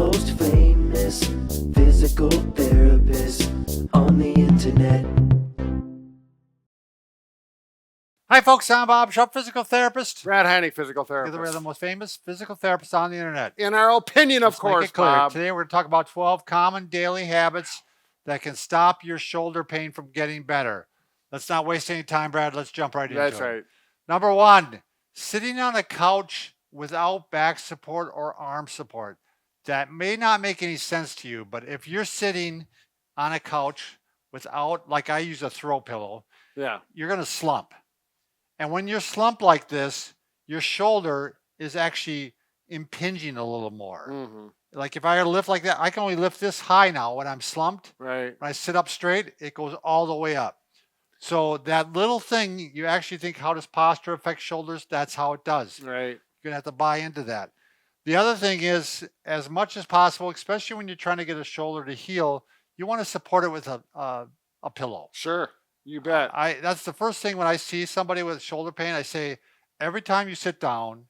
most famous physical therapist on the internet. Hi, folks. I'm Bob Sharp, physical therapist. Brad Heineck, physical Together therapist. we're the most famous physical therapists on the internet. In our opinion, of Let's course, make it clear. Bob. Today we're going to talk about 12 common daily habits that can stop your shoulder pain from getting better. Let's not waste any time, Brad. Let's jump right into it. That's right. Number 1, sitting on a couch without back support or arm support. That may not make any sense to you, but if you're sitting on a couch without, like I use a throw pillow, you're going to slump. And when you're slumped like this, your shoulder is actually impinging a little more. Mm-hmm. Like if I lift like that, I can only lift this high now when I'm slumped. Right. When I sit up straight, it goes all the way up. So that little thing, you actually think, how does posture affect shoulders? That's how it does. Right. You're going to have to buy into that. The other thing is, as much as possible, especially when you're trying to get a shoulder to heal, you want to support it with a pillow. Sure. You bet. That's the first thing when I see somebody with shoulder pain, I say, every time you sit down,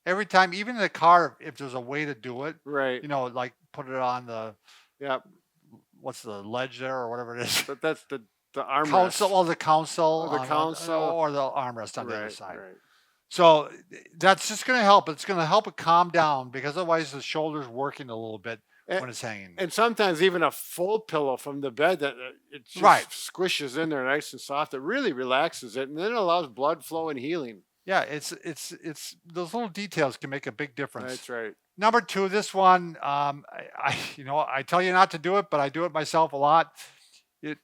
every time, even in the car, if there's a way to do it, Right. you know, like put it on the, Yep. what's the ledge there or whatever it is. But that's the armrest. Console, well, the console. Oh, the console. Or the armrest on the other Right. side. Right. So that's just going to help. It's going to help it calm down because otherwise the shoulder's working a little bit when it's hanging. And sometimes even a full pillow from the bed that it just squishes in there nice and soft. It really relaxes it, and then it allows blood flow and healing. Yeah, it's those little details can make a big difference. That's right. Number 2, this one, I tell you not to do it, but I do it myself a lot.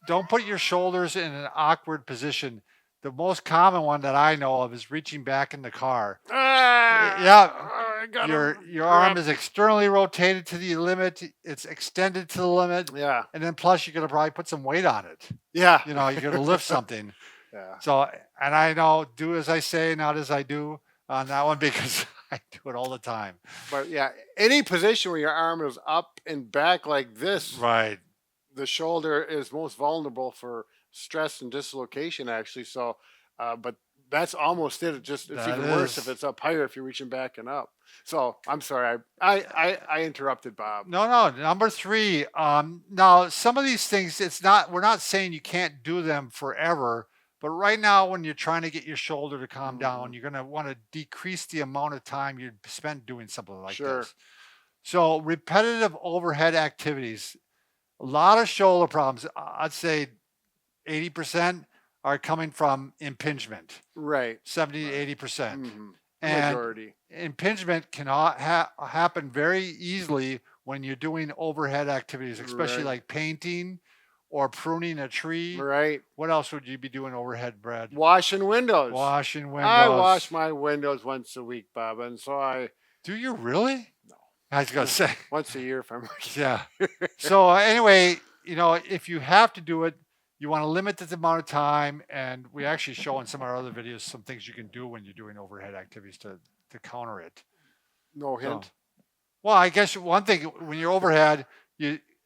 Don't put your shoulders in an awkward position. The most common one that I know of is reaching back in the car. Your arm is externally rotated to the limit. It's extended to the limit. Yeah. And then plus you're going to probably put some weight on it. Yeah. You know, you're going to lift something. Yeah. So, and I know, do as I say, not as I do on that one because I do it all the time. But yeah, any position where your arm is up and back like this, right, the shoulder is most vulnerable for stress and dislocation, actually. So, but that's almost it. It's even worse if it's up higher if you're reaching back and up. So I'm sorry, I interrupted Bob. No. Number 3. Now some of these things, we're not saying you can't do them forever, but right now when you're trying to get your shoulder to calm down, you're going to want to decrease the amount of time you spend doing something like this. So repetitive overhead activities, a lot of shoulder problems, I'd say 80% are coming from impingement. Right. 70 to 80%. Mm-hmm. And majority. Impingement can happen very easily when you're doing overhead activities, especially like painting or pruning a tree. Right. What else would you be doing overhead, Brad? Washing windows. Washing windows. I wash my windows once a week, Bob, and so I... Do you really? No. I was going to say. Once a year if I'm... Yeah. So anyway, if you have to do it, you want to limit the amount of time, and we actually show in some of our other videos some things you can do when you're doing overhead activities to counter it. No hint? Well, I guess one thing, when you're overhead,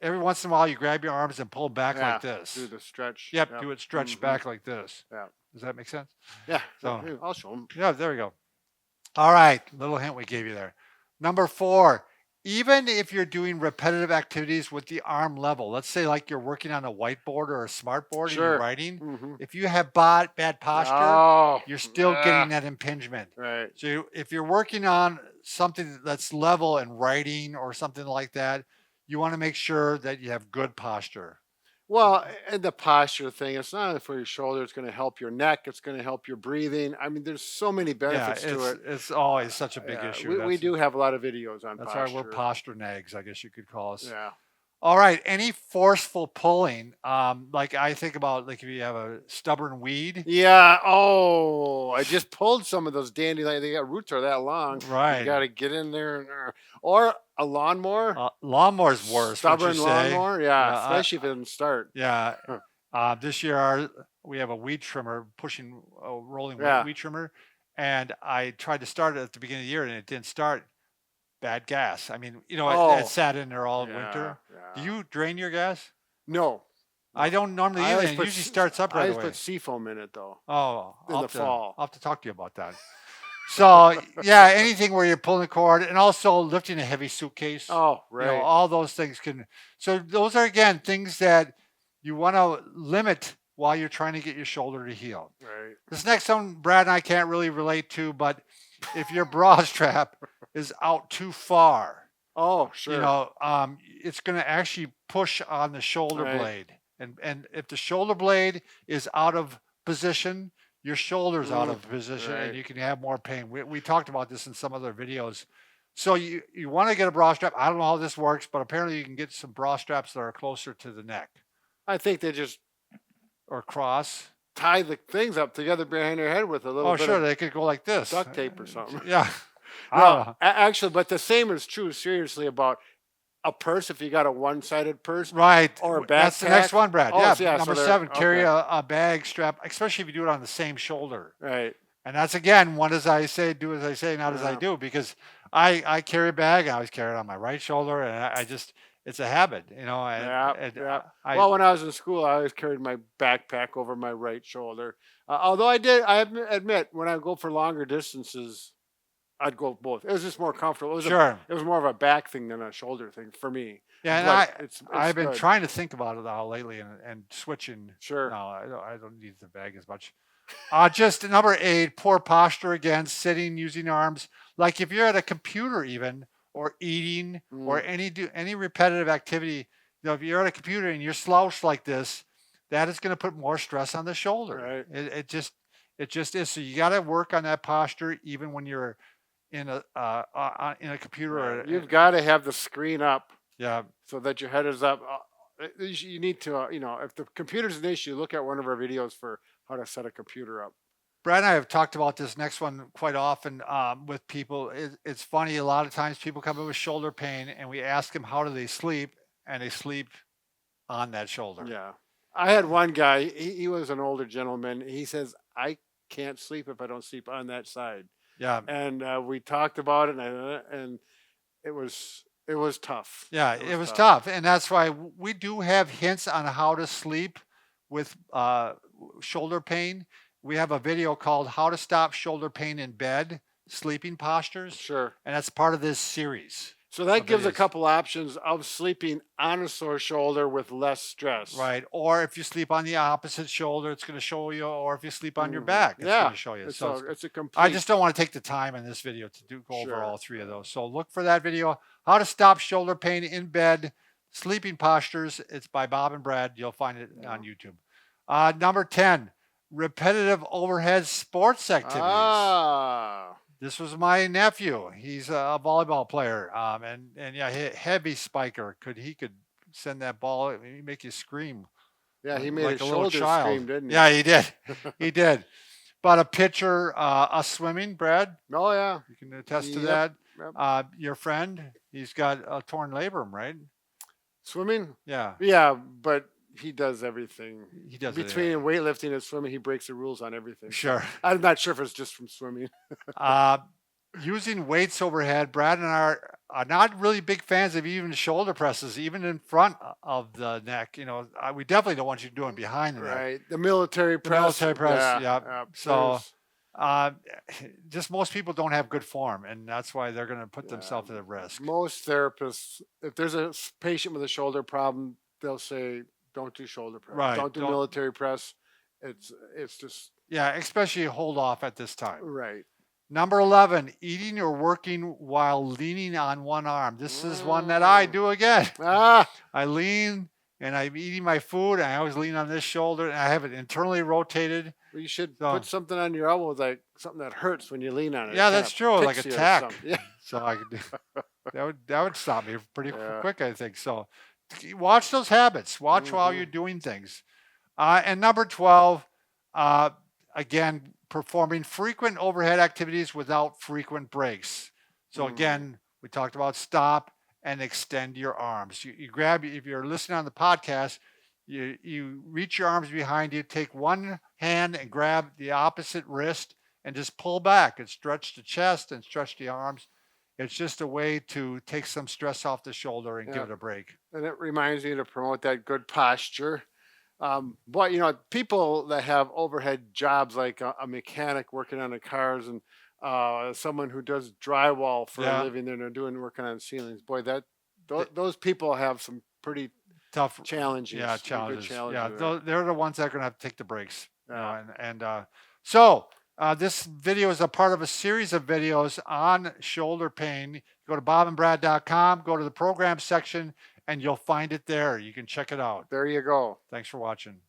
every once in a while you grab your arms and pull back like this. Do the stretch. Yep, do it stretched back like this. Yeah. Does that make sense? Yeah. So, I'll show them. Yeah, there we go. All right, little hint we gave you there. Number 4. Even if you're doing repetitive activities with the arm level, let's say like you're working on a whiteboard or a smart board and you're writing, if you have bad posture, you're still getting that impingement. Right. So if you're working on something that's level and writing or something like that, you want to make sure that you have good posture. Well, and the posture thing, it's not only for your shoulder, it's going to help your neck, it's going to help your breathing. I mean, there's so many benefits to it. It's always such a big issue. We do have a lot of videos on posture. That's why we're posture nags, I guess you could call us. Yeah. All right. Any forceful pulling, like I think about, like if you have a stubborn weed. Yeah. Oh, I just pulled some of those dandelions. They got roots are that long. Right. You got to get in there. Or a lawnmower. Lawnmower's worse. Stubborn lawnmower. Yeah. Especially if it doesn't start. Yeah. This year we have a weed trimmer pushing a rolling weed trimmer. And I tried to start it at the beginning of the year and it didn't start. Bad gas. I mean, it sat in there all winter. Yeah. Do you drain your gas? No. I don't normally either. It usually starts up right away. I always put seafoam in it though. Oh, in the fall. I'll have to talk to you about that. So yeah, anything where you're pulling the cord and also lifting a heavy suitcase, Oh, right. all those things can. So those are again things that you want to limit while you're trying to get your shoulder to heal. Right. This next one, Brad and I can't really relate to, but if your bra strap is out too far, Oh, sure. it's going to actually push on the shoulder Right. blade, and if the shoulder blade is out of position, your shoulder's out of position, and right. you can have more pain. We talked about this in some other videos. So you want to get a bra strap. I don't know how this works, but apparently you can get some bra straps that are closer to the neck I think they just or cross. tie the things up together behind their head with a little Oh, bit sure, of they could go like this. duct tape or something. Yeah. I don't No, know. actually, but the same is true seriously about a purse if you got a one-sided purse Right. or a backpack. That's the next one, Brad. Oh, Yeah. so yeah, Number so 7, carry okay. a bag strap, especially if you do it on the same shoulder. Right. And that's again, what as I say, do as I say, not as I Yeah. do, because I carry a bag. I always carry it on my right shoulder, and I just it's a habit, Yeah, And yeah. I Well, when I was in school, I always carried my backpack over my right shoulder. Although I admit, when I go for longer distances, I'd go both. It was just more comfortable. sure. It was more of a back thing than a shoulder thing for me. Yeah, and But it's I've been good. trying to think about it now lately and switching. Sure. No, I don't need the bag as much. Just number 8, poor posture again, sitting, using arms. Like if you're at a computer even, or eating, or any repetitive activity, if you're at a computer and you're slouched like this, that is going to put more stress on the shoulder. Right. It just is. So you got to work on that posture even when you're in a computer. Right. You've got to have the screen up Yeah. so that your head is up. You need to, if the computer's an issue, look at one of our videos for how to set a computer up. Brad and I have talked about this next one quite often with people. It's funny. A lot of times people come in with shoulder pain and we ask them how do they sleep, and they sleep on that shoulder. Yeah. I had one guy, he was an older gentleman. He says, I can't sleep if I don't sleep on that side. Yeah. And we talked about it, and it was tough. Yeah, it was tough. And that's why we do have hints on how to sleep with shoulder pain. We have a video called How to Stop Shoulder Pain in Bed, Sleeping Postures. Sure. And that's part of this series. So that gives a videos. couple options of sleeping on a sore shoulder with less stress. Right. Or if you sleep on the opposite shoulder, it's going to show you. Or if you sleep on your back, it's going to show you. It's a complete. I just don't want to take the time in this video to go over Sure. all 3 of those. So look for that video, How to Stop Shoulder Pain in Bed, Sleeping Postures. It's by Bob and Brad. You'll find it on YouTube. Number 10, repetitive overhead sports activities. This was my nephew. He's a volleyball player, and yeah, heavy spiker. He could send that ball, he'd make you scream. Yeah, he made like his a little shoulders child. scream, didn't he? Yeah, he did. He did. But a pitcher, a swimming, Brad. Oh yeah, You can attest to Yep, that. yep. Your friend, he's got a torn labrum, right? Swimming. Yeah, Yeah, but he does everything. he does. Between weightlifting and swimming, he breaks the rules on everything. Sure. I'm not sure if it's just from swimming. Using weights overhead, Brad and I are not really big fans of even shoulder presses, even in front of the neck. We definitely don't want you doing behind the neck. Right. The military The press. military press, Yeah. yeah. So just most people don't have good form, and that's why they're going to put themselves at risk. Most therapists, if there's a patient with a shoulder problem, they'll say, "Don't do shoulder press. Right, Don't do don't- military press." It's just Yeah, especially hold off at this time. right. Number 11, eating or working while leaning on one arm. This is one that I do again. I lean and I'm eating my food, and I always lean on this shoulder, and I have it internally rotated. Well, you should So- put something on your elbow, like something that hurts when you lean on it. Yeah, It that's kinda true, like a picks you or tack. something. Yeah. So I could do that would stop me pretty Yeah. quick, I think. So watch those habits. Watch while you're doing things. And number 12, again, performing frequent overhead activities without frequent breaks. So again, we talked about stop and extend your arms. You grab, if you're listening on the podcast, you reach your arms behind you, take one hand and grab the opposite wrist and just pull back and stretch the chest and stretch the arms. It's just a way to take some stress off the shoulder and give it a break. And it reminds me to promote that good posture. But people that have overhead jobs, like a mechanic working on the cars, and someone who does drywall for Yeah. a living and they're working on ceilings. Boy, those people have some pretty Tough challenges. Yeah, Good challenges. challenges Yeah, there. they're the ones that are gonna have to take the breaks. You know, Yeah. so this video is a part of a series of videos on shoulder pain. Go to bobandbrad.com, go to the program section, and you'll find it there. You can check it out. There you go. Thanks for watching.